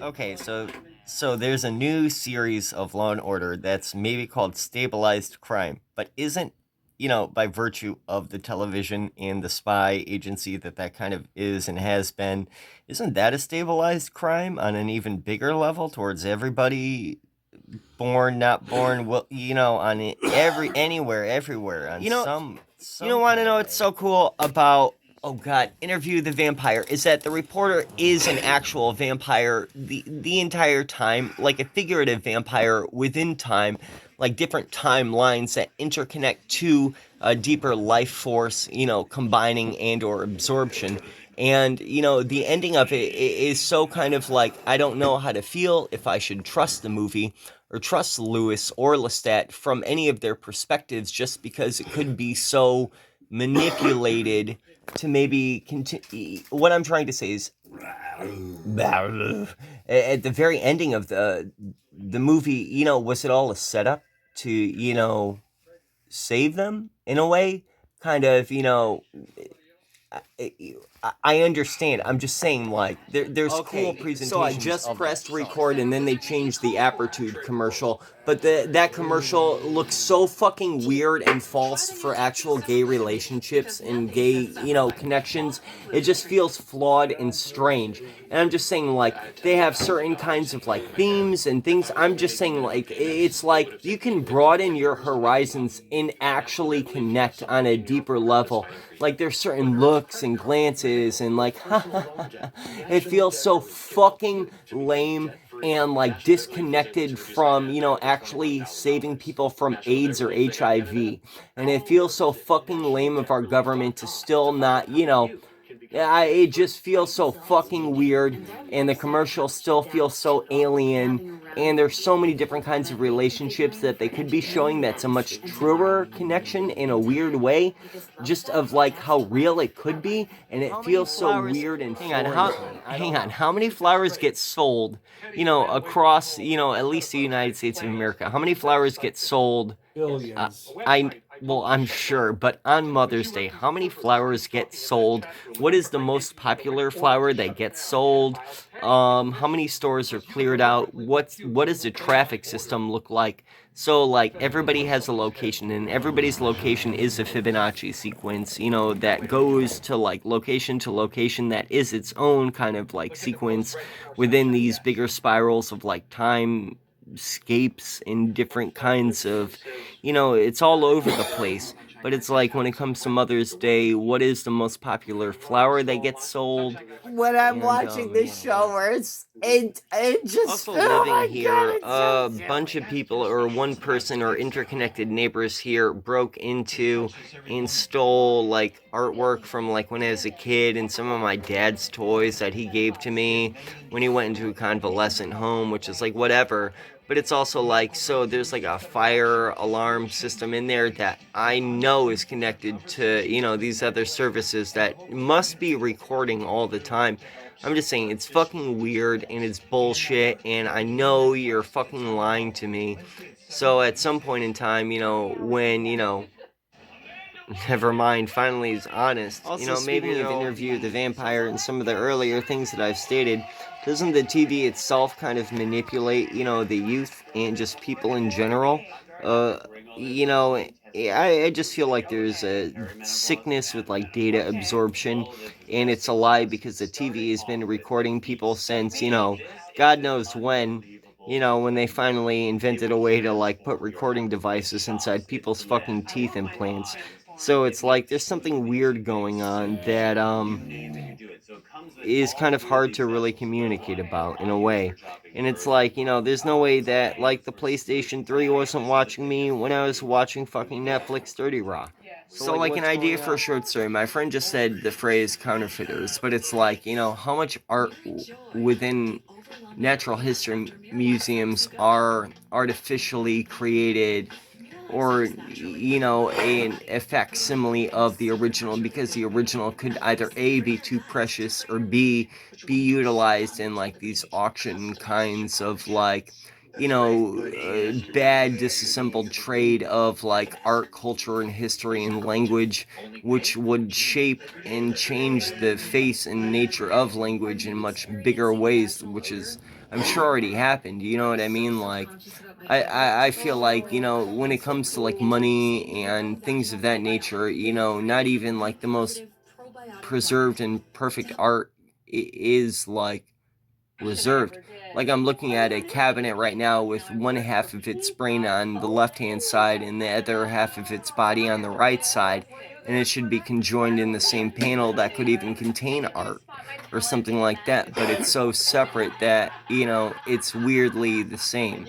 Okay, so there's a new series of Law and Order that's maybe called Stabilized Crime, but isn't, by virtue of the television and the spy agency that kind of is and has been, isn't that a stabilized crime on an even bigger level towards everybody, born, not born, well, on anywhere, everywhere, on some want to know what's so cool about, oh god, Interview the Vampire, is that the reporter is an actual vampire the entire time, like a figurative vampire within time, like different timelines that interconnect to a deeper life force, combining and or absorption. And, the ending of it is so kind of like, I don't know how to feel if I should trust the movie or trust Lewis or Lestat from any of their perspectives, just because it could be so manipulated to maybe continue. What I'm trying to say is, at the very ending of the movie, was it all a setup to, save them in a way? Kind of, I understand. I'm just saying, like, there's cool presentations. So I just pressed record, and then they changed the Apertude commercial. But that commercial looks so fucking weird and false for actual gay relationships and gay, connections. It just feels flawed and strange. And I'm just saying, like, they have certain kinds of, like, themes and things. I'm just saying, like, it's like you can broaden your horizons and actually connect on a deeper level. Like, there's certain looks and glances and, like, it feels so fucking lame and, like, disconnected from, actually saving people from AIDS or HIV. And it feels so fucking lame of our government to still not, it just feels so fucking weird, and the commercial still feels so alien, and there's so many different kinds of relationships that they could be showing that's a much truer connection in a weird way, just of like how real it could be, and it feels so weird and hang on, how many flowers get sold, across, at least the United States of America? How many flowers get sold? I'm sure, but on Mother's Day, how many flowers get sold? What is the most popular flower that gets sold? How many stores are cleared out? What does the traffic system look like? So, like, everybody has a location, and everybody's location is a Fibonacci sequence, that goes to, like, location to location, that is its own kind of, like, sequence within these bigger spirals of, like, time scapes in different kinds of, it's all over the place. But it's like, when it comes to Mother's Day, what is the most popular flower that gets sold? When I'm watching this show, where it just, also living here, a bunch of people or one person or interconnected neighbors here broke into and stole, like, artwork from, like, when I was a kid, and some of my dad's toys that he gave to me when he went into a convalescent home, which is like, whatever. But it's also like, so there's like a fire alarm system in there that I know is connected to, these other services that must be recording all the time. I'm just saying, it's fucking weird and it's bullshit, and I know you're fucking lying to me. So at some point in time, when, never mind, finally is honest. Also, maybe of Interview the Vampire and some of the earlier things that I've stated, doesn't the TV itself kind of manipulate, the youth and just people in general? You know, I just feel like there's a sickness with, like, data absorption, and it's a lie because the TV has been recording people since, God knows when. When they finally invented a way to, like, put recording devices inside people's fucking teeth implants. So it's like there's something weird going on that is kind of hard to really communicate about in a way. And it's like, there's no way that, like, the PlayStation 3 wasn't watching me when I was watching fucking Netflix 30 Raw. So, like, an idea for a short story. My friend just said the phrase counterfeiters, but it's like, how much art within natural history museums are artificially created, or, a facsimile of the original, because the original could either A, be too precious, or B, be utilized in, like, these auction kinds of, like, bad disassembled trade of like art, culture, and history and language, which would shape and change the face and nature of language in much bigger ways, which is, I'm sure, already happened. You know what I mean? Like, I feel like, when it comes to like money and things of that nature, not even like the most preserved and perfect art is like reserved. Like I'm looking at a cabinet right now with one half of its brain on the left hand side and the other half of its body on the right side, and it should be conjoined in the same panel that could even contain art or something like that, but it's so separate that, it's weirdly the same.